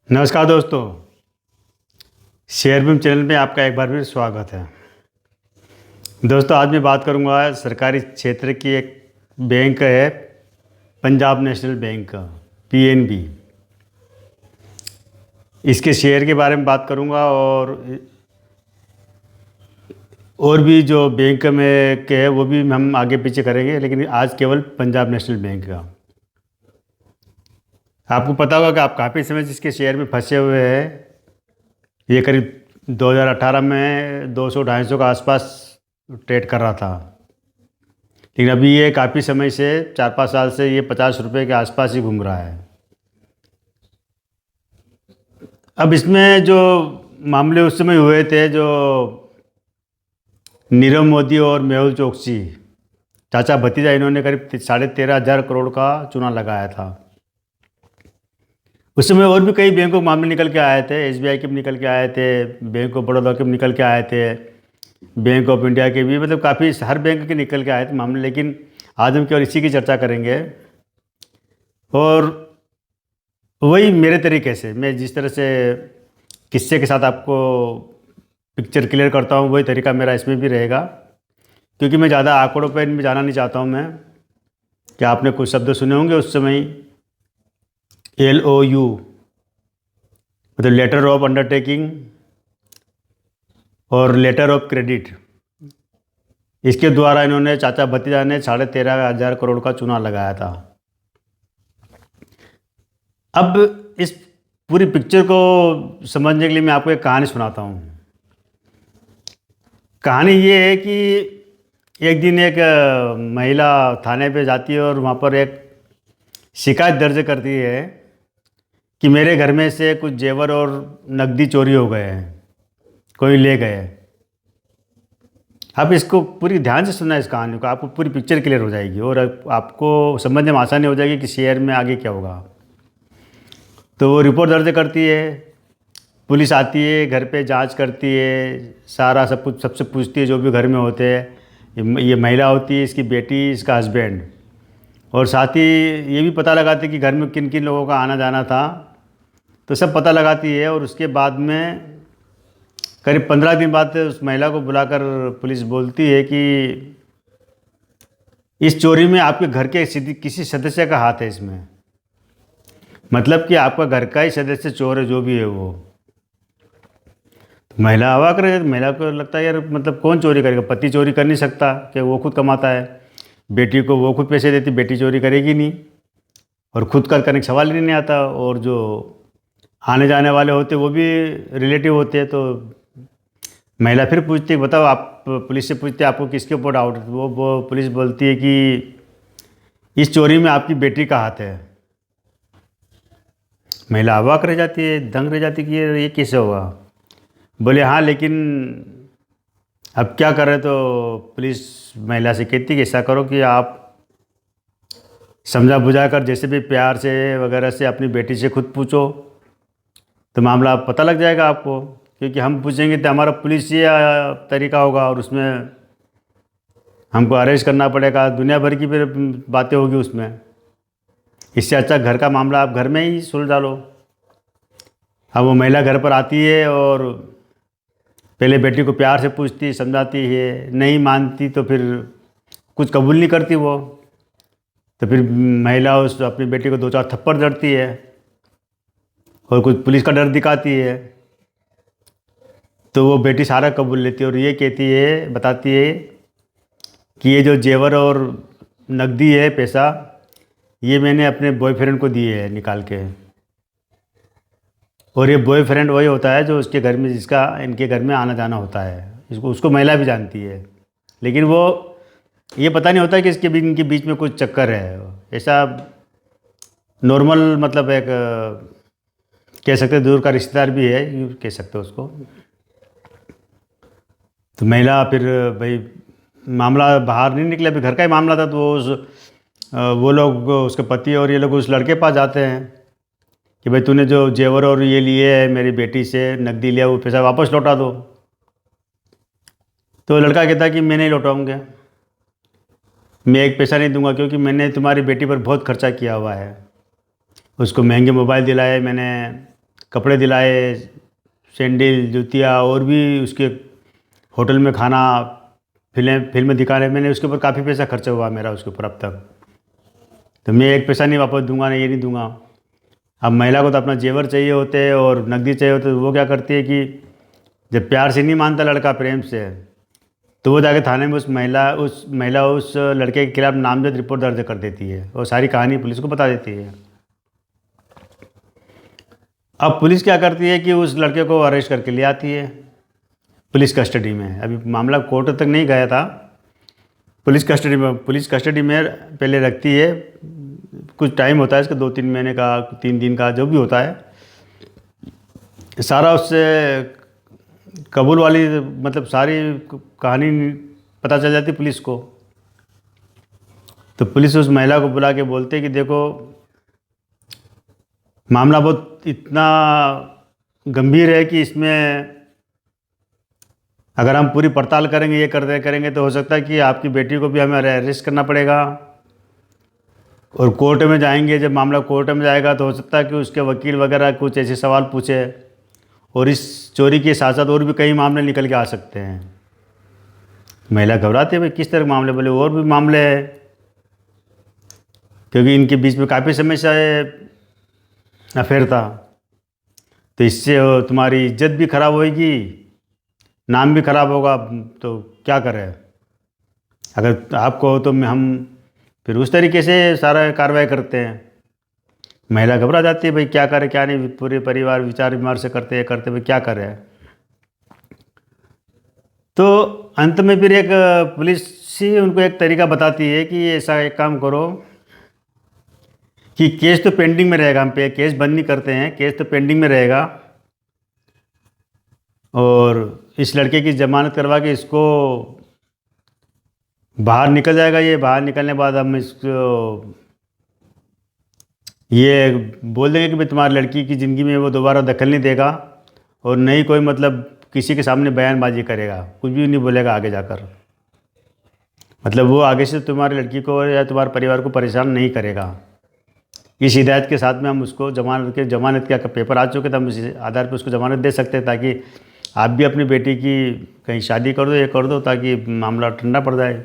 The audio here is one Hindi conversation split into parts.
नमस्कार दोस्तों, शेयरबिम चैनल में आपका एक बार फिर स्वागत है। दोस्तों, आज मैं बात करूंगा सरकारी क्षेत्र की एक बैंक है, पंजाब नेशनल बैंक का पीएनबी। इसके शेयर के बारे में बात करूंगा और भी जो बैंक में के है वो भी हम आगे पीछे करेंगे, लेकिन आज केवल पंजाब नेशनल बैंक का। आपको पता होगा कि आप काफ़ी समय से इसके शेयर में फंसे हुए हैं। ये करीब 2018 में 200-250 के आसपास ट्रेड कर रहा था, लेकिन अभी ये काफ़ी समय से 4-5 साल से ये 50 रुपये के आसपास ही घूम रहा है। अब इसमें जो मामले उस समय हुए थे, जो नीरव मोदी और मेहुल चोकसी चाचा भतीजा, इन्होंने करीब 13,500 करोड़ का चूना लगाया था। उस समय और भी कई बैंकों के मामले निकल के आए थे, एसबीआई के भी निकल के आए थे, बैंक ऑफ बड़ौदा के भी निकल के आए थे, बैंक ऑफ इंडिया के भी, मतलब काफ़ी हर बैंक के निकल के आए थे मामले। लेकिन आज हम केवल इसी की चर्चा करेंगे और वही मेरे तरीके से, मैं जिस तरह से किस्से के साथ आपको पिक्चर क्लियर करता हूँ, वही तरीका मेरा इसमें भी रहेगा, क्योंकि मैं ज़्यादा आंकड़ों पर इनमें जाना नहीं चाहता हूँ। मैं कि आपने कुछ शब्द सुने होंगे उस समय, LOU मतलब लेटर ऑफ अंडरटेकिंग और लेटर ऑफ क्रेडिट, इसके द्वारा इन्होंने चाचा भतीजा ने 13,500 करोड़ का चूना लगाया था। अब इस पूरी पिक्चर को समझने के लिए मैं आपको एक कहानी सुनाता हूँ। कहानी ये है कि एक दिन एक महिला थाने पे जाती है और वहाँ पर एक शिकायत दर्ज करती है कि मेरे घर में से कुछ जेवर और नकदी चोरी हो गए हैं, कोई ले गए। आप इसको पूरी ध्यान से सुनना, इस कहानी को, आपको पूरी पिक्चर क्लियर हो जाएगी और आपको समझने में आसानी हो जाएगी कि शेयर में आगे क्या होगा। तो वो रिपोर्ट दर्ज करती है, पुलिस आती है, घर पे जांच करती है, सारा सब कुछ सबसे पूछती है जो भी घर में होते हैं। ये महिला होती है, इसकी बेटी, इसका हस्बैंड, और साथ ही ये भी पता लगाती है कि घर में किन किन लोगों का आना जाना था। तो सब पता लगाती है और उसके बाद में करीब 15 दिन बाद उस महिला को बुलाकर पुलिस बोलती है कि इस चोरी में आपके घर के किसी सदस्य का हाथ है इसमें, मतलब कि आपका घर का ही सदस्य चोर है, जो भी है वो। तो महिला अवाक रहे, महिला को लगता है यार, मतलब कौन चोरी करेगा, पति चोरी कर नहीं सकता कि वो खुद कमाता है, बेटी को वो खुद पैसे देती, बेटी चोरी करेगी नहीं, और खुद का करने का सवाल ही नहीं आता। और जो आने जाने वाले होते वो भी रिलेटिव होते हैं। तो महिला फिर पूछती है, बताओ, आप पुलिस से पूछते हैं आपको किसके ऊपर डाउट है। वो पुलिस बोलती है कि इस चोरी में आपकी बेटी का हाथ है। महिला अवाक रह जाती है, दंग रह जाती है कि ये कैसे होगा। बोले हाँ, लेकिन अब क्या करें। तो पुलिस महिला से कहती है कि ऐसा करो कि आप समझा बुझा कर, जैसे भी प्यार से वगैरह से अपनी बेटी से खुद पूछो, तो मामला पता लग जाएगा आपको। क्योंकि हम पूछेंगे तो हमारा पुलिस ये तरीका होगा और उसमें हमको अरेस्ट करना पड़ेगा, दुनिया भर की फिर बातें होगी उसमें। इससे अच्छा घर का मामला आप घर में ही सुलझा लो। अब वो महिला घर पर आती है और पहले बेटी को प्यार से पूछती, समझाती है, नहीं मानती तो फिर कुछ कबूल नहीं करती वो। तो फिर महिला उस अपनी बेटी को 2-4 थप्पड़ जड़ती है और कुछ पुलिस का डर दिखाती है। तो वो बेटी सारा कबूल लेती है और ये कहती है, बताती है कि ये जो जेवर और नकदी है, पैसा, ये मैंने अपने बॉयफ्रेंड को दिए है निकाल के। और ये बॉयफ्रेंड वही होता है जो उसके घर में, जिसका इनके घर में आना जाना होता है। उसको महिला भी जानती है, लेकिन वो ये पता नहीं होता कि इनके बीच में कुछ चक्कर है। ऐसा नॉर्मल, मतलब एक कह सकते हैं दूर का रिश्तेदार भी है, यूँ कह सकते हो उसको। तो महिला फिर भाई, मामला बाहर नहीं निकला, फिर घर का ही मामला था। तो वो लोग, उसके पति और ये लोग उस लड़के पास जाते हैं कि भाई तूने जो जेवर और ये लिए है मेरी बेटी से, नकदी लिया, वो पैसा वापस लौटा दो। तो लड़का कहता है कि मैं नहीं लौटाऊंगा, मैं एक पैसा नहीं दूंगा, क्योंकि मैंने तुम्हारी बेटी पर बहुत खर्चा किया हुआ है। उसको महंगे मोबाइल दिलाए मैंने, कपड़े दिलाए, सैंडल, जूतियाँ, और भी उसके होटल में खाना, फिल्म दिखाने, मैंने उसके ऊपर काफ़ी पैसा खर्चा हुआ मेरा उसके ऊपर अब तक। तो मैं एक पैसा नहीं वापस दूंगा, नहीं, ये नहीं दूंगा। अब महिला को तो अपना जेवर चाहिए होते हैं और नकदी चाहिए होते, तो वो क्या करती है कि जब प्यार से नहीं मानता लड़का, प्रेम से, तो वो जाके थाने में उस महिला उस लड़के के खिलाफ नामजद रिपोर्ट दर्ज कर देती है और सारी कहानी पुलिस को बता देती है। अब पुलिस क्या करती है कि उस लड़के को अरेस्ट करके ले आती है पुलिस कस्टडी में। अभी मामला कोर्ट तक नहीं गया था, पुलिस कस्टडी में पहले रखती है। कुछ टाइम होता है इसका, 2-3 महीने का, 3 दिन का, जो भी होता है। सारा उससे कबूल वाली, मतलब सारी कहानी पता चल जाती पुलिस को। तो पुलिस उस महिला को बुला के बोलते कि देखो, मामला बहुत इतना गंभीर है कि इसमें अगर हम पूरी पड़ताल करेंगे, ये करेंगे, तो हो सकता है कि आपकी बेटी को भी हमें अरेस्ट करना पड़ेगा। और कोर्ट में जाएंगे, जब मामला कोर्ट में जाएगा तो हो सकता है कि उसके वकील वगैरह कुछ ऐसे सवाल पूछे, और इस चोरी के साथ साथ और भी कई मामले निकल के आ सकते हैं। महिला घबराती है, भाई किस तरह के मामले, बोले और भी मामले हैं, क्योंकि इनके बीच में काफ़ी समय से अफेयर था। तो इससे तुम्हारी इज्जत भी खराब होगी, नाम भी खराब होगा, तो क्या करें। अगर आपको हो तो हम फिर उस तरीके से सारा कार्रवाई करते हैं। महिला घबरा जाती है, भाई क्या करे क्या नहीं, पूरे परिवार विचार विमर्श करते भाई क्या करें। तो अंत में फिर एक पुलिस ही उनको एक तरीका बताती है कि ऐसा एक काम करो कि केस तो पेंडिंग में रहेगा, हम पे केस बंद नहीं करते हैं, केस तो पेंडिंग में रहेगा, और इस लड़के की ज़मानत करवा के इसको बाहर निकल जाएगा। ये बाहर निकलने के बाद हम इसको ये बोल देंगे कि भाई तुम्हारी लड़की की ज़िंदगी में वो दोबारा दखल नहीं देगा, और नहीं कोई मतलब किसी के सामने बयानबाजी करेगा, कुछ भी नहीं बोलेगा आगे जाकर। मतलब वो आगे से तुम्हारी लड़की को या तुम्हारे परिवार को परेशान नहीं करेगा। इस हिदायत के साथ में हम उसको जमानत का पेपर आ चुके थे, हम इस आधार पर उसको जमानत दे सकते हैं, ताकि आप भी अपनी बेटी की कहीं शादी कर दो, ये कर दो, ताकि मामला ठंडा पड़ जाए।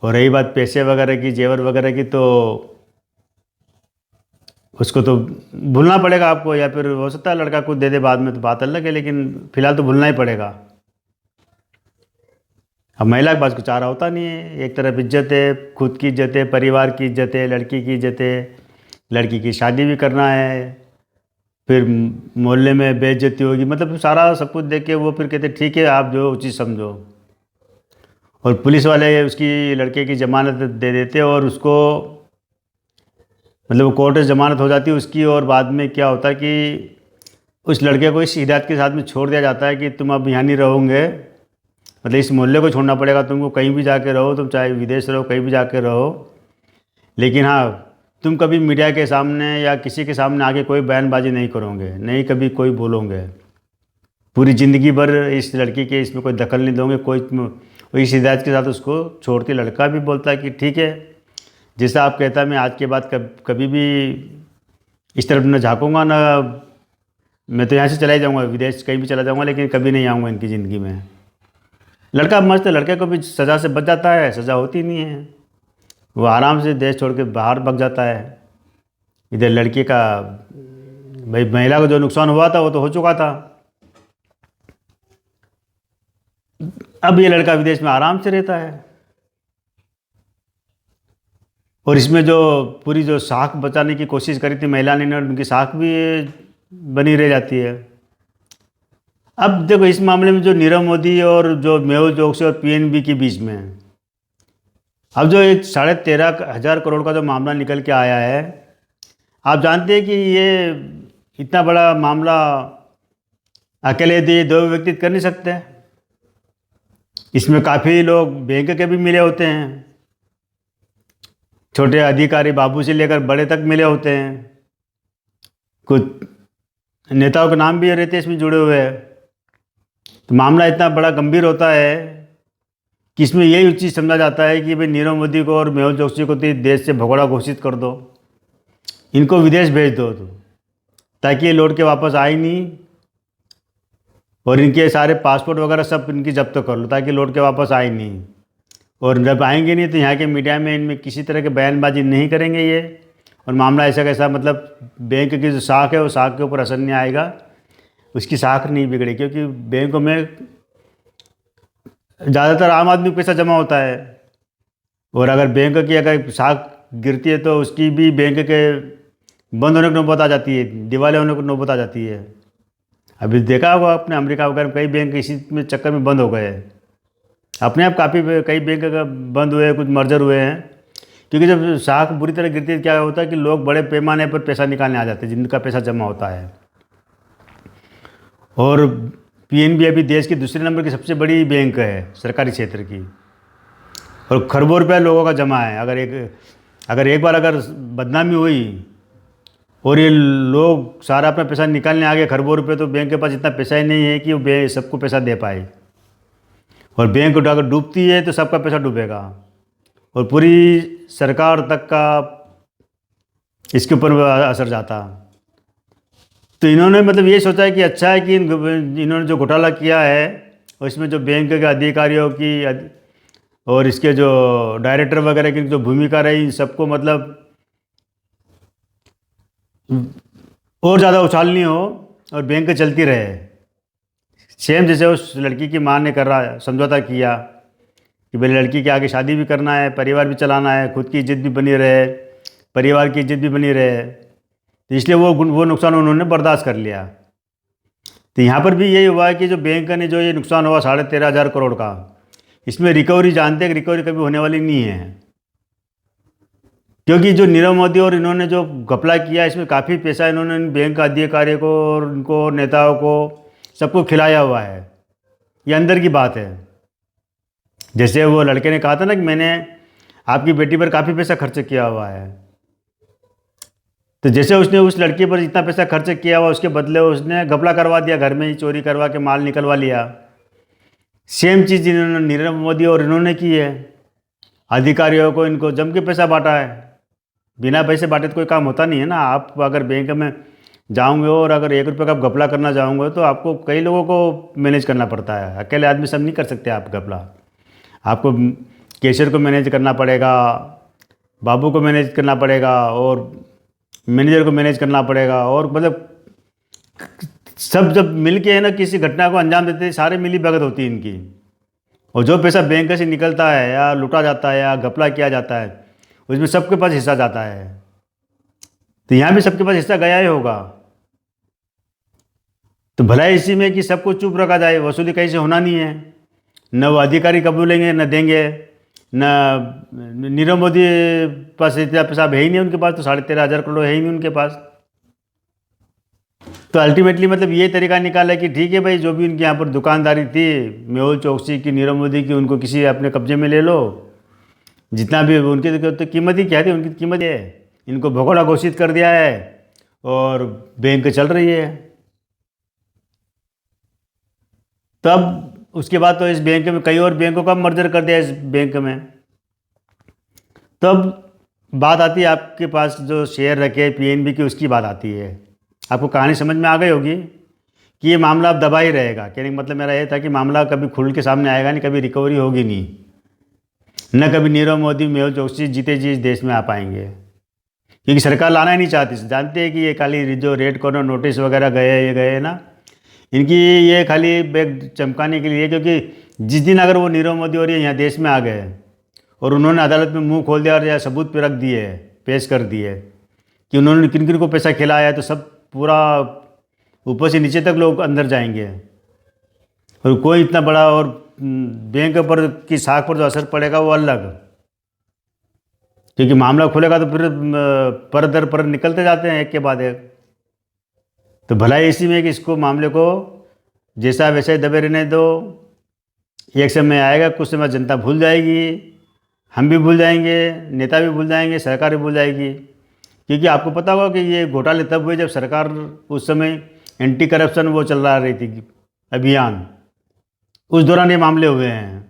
और रही बात पैसे वगैरह की, जेवर वगैरह की, तो उसको तो भूलना पड़ेगा आपको, या फिर हो सकता है लड़का कुछ दे दे बाद में, तो बात अलग है, लेकिन फिलहाल तो भूलना ही पड़ेगा। अब महिला के पास कुछ चारा होता नहीं है, एक तरफ इज्जत है, खुद की इज्जत है, परिवार की इज्जत है, लड़की की इज्जत है, लड़की की शादी भी करना है, फिर मोहल्ले में बेइज्जती होगी, मतलब सारा सब कुछ देख के वो फिर कहते ठीक है आप जो उचित समझो। और पुलिस वाले उसकी लड़के की ज़मानत दे देते, और उसको मतलब कोर्ट से ज़मानत हो जाती है उसकी। और बाद में क्या होता है कि उस लड़के को इस हिदायत के साथ में छोड़ दिया जाता है कि तुम अब यहाँ नहीं रहोगे, मतलब इस मोहल्ले को छोड़ना पड़ेगा तुमको, कहीं भी जाके रहो, तुम चाहे विदेश रहो, कहीं भी जाके रहो, लेकिन हाँ तुम कभी मीडिया के सामने या किसी के सामने आके कोई बयानबाजी नहीं करोगे, नहीं कभी कोई बोलोगे, पूरी ज़िंदगी भर इस लड़की के इसमें कोई दखल नहीं दोगे कोई। इस हिदायत के साथ उसको छोड़ के लड़का भी बोलता है कि ठीक है, जैसा आप कहता है, मैं आज के बाद कभी भी इस तरफ न झाँकूँगा, ना मैं तो यहाँ से चला ही जाऊँगा, विदेश कहीं भी चला जाऊँगा, लेकिन कभी नहीं आऊँगा इनकी ज़िंदगी में। लड़का मस्त है, लड़के को भी सज़ा से बच जाता है, सज़ा होती नहीं है, वो आराम से देश छोड़ के बाहर भाग जाता है। इधर लड़की का, भाई महिला को जो नुकसान हुआ था वो तो हो चुका था, अब ये लड़का विदेश में आराम से रहता है। और इसमें जो पूरी जो साख बचाने की कोशिश करी थी महिला ने, उनकी साख भी बनी रह जाती है। अब देखो इस मामले में जो नीरव मोदी और जो मेहुल चोकसी और पीएनबी के बीच में अब जो एक 13,500 करोड़ का जो मामला निकल के आया है, आप जानते हैं कि ये इतना बड़ा मामला अकेले दो व्यक्ति कर नहीं सकते। इसमें काफ़ी लोग बैंक के भी मिले होते हैं, छोटे अधिकारी बाबू से लेकर बड़े तक मिले होते हैं, कुछ नेताओं के नाम भी रहते हैं इसमें जुड़े हुए हैं। तो मामला इतना बड़ा गंभीर होता है कि इसमें यही चीज़ समझा जाता है कि भाई नीरव मोदी को और मेहुल चोकसी को तो देश से भगोड़ा घोषित कर दो, इनको विदेश भेज दो, तो ताकि ये लौट के वापस आए नहीं, और इनके सारे पासपोर्ट वगैरह सब इनकी जब्त कर लो ताकि लौट के वापस आए नहीं। और जब आएंगे नहीं तो यहाँ के मीडिया में इनमें किसी तरह के बयानबाजी नहीं करेंगे ये, और मामला ऐसा कैसा मतलब बैंक की जो साख है वो साख के ऊपर असर नहीं आएगा, उसकी साख नहीं बिगड़ेगी, क्योंकि बैंकों में ज़्यादातर आम आदमी का पैसा जमा होता है, और अगर बैंक की अगर साख गिरती है तो उसकी भी बैंक के बंद होने की नौबत आ जाती है, दिवालिया होने की नौबत आ जाती है। अभी देखा होगा आपने अमेरिका वगैरह में कई बैंक इसी में चक्कर में बंद हो गए हैं, अपने आप काफ़ी कई बैंक का बंद हुए हैं, कुछ मर्जर हुए हैं, क्योंकि जब साख बुरी तरह गिरती है क्या होता है कि लोग बड़े पैमाने पर पैसा निकालने आ जाते हैं जिनका पैसा जमा होता है। और पीएनबी अभी देश की दूसरे नंबर की सबसे बड़ी बैंक है सरकारी क्षेत्र की, और खरबों रुपया लोगों का जमा है। अगर एक बार अगर बदनामी हुई और ये लोग सारा अपना पैसा निकालने आ गए खरबों रुपये, तो बैंक के पास इतना पैसा ही नहीं है कि वो सबको पैसा दे पाए, और बैंक अगर डूबती है तो सबका पैसा डूबेगा और पूरी सरकार तक का इसके ऊपर असर जाता। तो इन्होंने मतलब ये सोचा है कि अच्छा है कि इन्होंने जो घोटाला किया है और इसमें जो बैंक के अधिकारियों की और इसके जो डायरेक्टर वगैरह की जो भूमिका रही, इन सबको मतलब और ज़्यादा उछालनी हो और बैंक चलती रहे। सेम जैसे उस लड़की की माँ ने कर रहा समझौता किया कि भाई लड़की के आगे शादी भी करना है, परिवार भी चलाना है, खुद की इज्जत भी बनी रहे, परिवार की इज्जत भी बनी रहे, तो इसलिए वो नुकसान उन्होंने बर्दाश्त कर लिया। तो यहाँ पर भी यही हुआ है कि जो बैंक ने जो ये नुकसान हुआ 13,500 करोड़ का, इसमें रिकवरी जानते हैं कि रिकवरी कभी होने वाली नहीं है, क्योंकि जो नीरव मोदी और इन्होंने जो घपला किया इसमें काफ़ी पैसा इन्होंने बैंक अधिकारियों को और उनको नेताओं को सबको खिलाया हुआ है। ये अंदर की बात है। जैसे वो लड़के ने कहा था ना कि मैंने आपकी बेटी पर काफ़ी पैसा खर्च किया हुआ है, तो जैसे उसने उस लड़की पर इतना पैसा खर्च किया हुआ उसके बदले उसने घपला करवा दिया, घर में ही चोरी करवा के माल निकलवा लिया। सेम चीज़ इन्होंने नीरव मोदी और इन्होंने की है, अधिकारियों को इनको जम के पैसा बांटा है। बिना पैसे बांटे तो कोई काम होता नहीं है ना। आप अगर बैंक में जाओगे और अगर 1 रुपये का आप घपला करना चाहोगे तो आपको कई लोगों को मैनेज करना पड़ता है, अकेले आदमी सब नहीं कर सकते आप घपला। आपको कैशियर को मैनेज करना पड़ेगा, बाबू को मैनेज करना पड़ेगा, और मैनेजर को मैनेज करना पड़ेगा, और मतलब सब जब मिल के है ना किसी घटना को अंजाम देते हैं, सारे मिली भगत होती है इनकी। और जो पैसा बैंक से निकलता है या लूटा जाता है या घपला किया जाता है उसमें सबके पास हिस्सा जाता है। तो यहाँ भी सबके पास हिस्सा गया ही होगा। तो भलाई इसी में कि सबको चुप रखा जाए, वसूली कहीं से होना नहीं है, न वो अधिकारी कबूलेंगे न देंगे, न नीरव मोदी पास इतना पैसा है ही नहीं उनके पास, तो 13,500 करोड़ है ही नहीं उनके पास। तो अल्टीमेटली मतलब ये तरीका निकाला कि ठीक है भाई, जो भी उनके यहाँ पर दुकानदारी थी मेहुल चोकसी की, नीरव मोदी की, उनको किसी अपने कब्जे में ले लो। जितना भी उनकी तो कीमत ही क्या थी, उनकी कीमत है, इनको भगोड़ा घोषित कर दिया है और बैंक चल रही है। तब उसके बाद तो इस बैंक में कई और बैंकों का मर्जर कर दिया इस बैंक में। तब बात आती है आपके पास जो शेयर रखे पीएनबी की, उसकी बात आती है। आपको कहानी समझ में आ गई होगी कि ये मामला अब दबा ही रहेगा। कहने का मतलब मेरा ये था कि मामला कभी खुल के सामने आएगा नहीं, कभी रिकवरी होगी नहीं, न कभी नीरव मोदी मेहुल चोकसी जीते जी इस देश में आ पाएंगे, क्योंकि सरकार लाना ही नहीं चाहती। जानते हैं कि ये खाली जो रेड कॉर्नर नोटिस वगैरह गए ना, इनकी ये खाली बैग चमकाने के लिए, क्योंकि जिस दिन अगर वो नीरव मोदी और ये यहाँ देश में आ गए और उन्होंने अदालत में मुंह खोल दिया और या सबूत पे रख दिए, पेश कर दिए कि उन्होंने किन किन को पैसा खिलाया है, तो सब पूरा ऊपर से नीचे तक लोग अंदर जाएंगे। और कोई इतना बड़ा और बैंक पर की साख पर जो असर पड़ेगा वो अलग, क्योंकि मामला खुलेगा तो फिर पर दर पर निकलते जाते हैं एक के बाद एक। तो भलाई इसी में कि इसको मामले को जैसा वैसे ही दबे रहने दो। एक समय आएगा, कुछ समय जनता भूल जाएगी, हम भी भूल जाएंगे, नेता भी भूल जाएंगे, सरकार भी भूल जाएगी। क्योंकि आपको पता होगा कि ये घोटाले तब हुए जब सरकार उस समय एंटी करप्शन वो चल रही थी अभियान, उस दौरान ये मामले हुए हैं।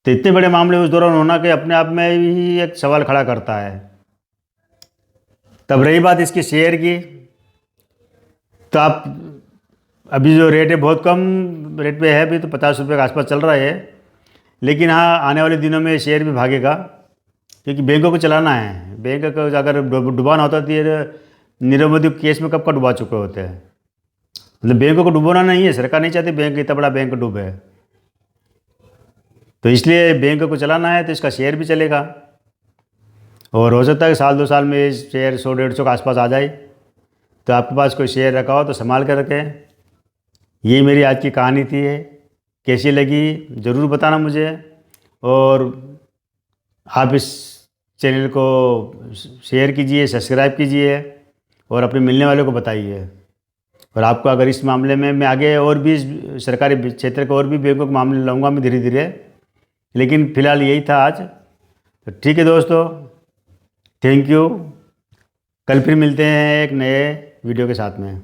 तो इतने बड़े मामले उस दौरान होना कि अपने आप में ही एक सवाल खड़ा करता है। तब रही बात इसकी शेयर की, तो आप अभी जो रेट है बहुत कम रेट पे है, अभी तो 50 रुपये के आसपास चल रहा है। लेकिन हाँ, आने वाले दिनों में शेयर भी भागेगा, क्योंकि बैंकों को चलाना है। बैंक को अगर डुबाना होता तो ये नीरव मोदी केस में कब का डुबा चुके होते हैं। मतलब बैंकों को डुबाना नहीं है, सरकार नहीं चाहती बैंक इतना बड़ा बैंक डूबे, तो इसलिए बैंक को चलाना है, तो इसका शेयर भी चलेगा। और हो सकता है कि साल 2 साल में शेयर 100-150 के आसपास आ जाए। तो आपके पास कोई शेयर रखा हो तो संभाल कर रखें। ये मेरी आज की कहानी थी। कैसी लगी ज़रूर बताना मुझे, और आप इस चैनल को शेयर कीजिए, सब्सक्राइब कीजिए और अपने मिलने वालों को बताइए। और आपको अगर इस मामले में मैं आगे और भी सरकारी क्षेत्र के और भी बैंकों के मामले लाऊंगा मैं धीरे धीरे, लेकिन फ़िलहाल यही था आज। तो ठीक है दोस्तों, थैंक यू। कल फिर मिलते हैं एक नए वीडियो के साथ में।